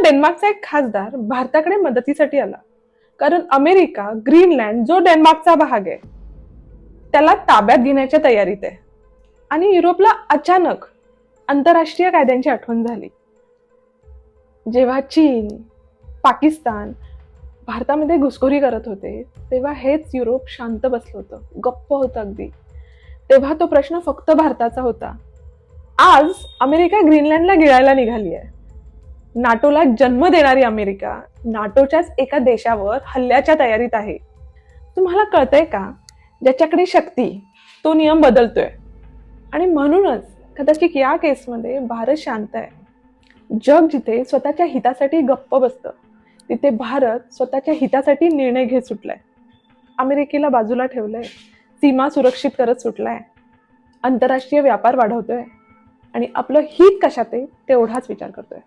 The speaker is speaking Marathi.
डेन्मार्कचा एक खासदार भारताकडे मदतीसाठी आला, कारण अमेरिका ग्रीनलँड जो डेन्मार्कचा भाग आहे त्याला ताब्यात घेण्याच्या तयारीत आहे. आणि युरोपला अचानक आंतरराष्ट्रीय कायद्यांची आठवण झाली. जेव्हा चीन, पाकिस्तान भारतामध्ये घुसखोरी करत होते, तेव्हा हेच युरोप शांत बसलं होतं, गप्प होतं अगदी. तेव्हा तो प्रश्न फक्त भारताचा होता. आज अमेरिका ग्रीनलँडला गिळायला निघाली आहे. नाटोला जन्म देणारी अमेरिका नाटोच्याच एका देशावर हल्ल्याच्या तयारीत आहे. तुम्हाला कळतंय का, ज्याच्याकडे शक्ती तो नियम बदलतोय. आणि म्हणूनच कदाचित या केसमध्ये भारत शांत आहे. जग जिथे स्वतःच्या हितासाठी गप्प बसतं, तिथे भारत स्वतःच्या हितासाठी निर्णय घेत सुटलाय. अमेरिकेला बाजूला ठेवलंय, सीमा सुरक्षित करत सुटलाय, आंतरराष्ट्रीय व्यापार वाढवतोय आणि आपलं हित कशात आहे तेवढाच विचार करतोय.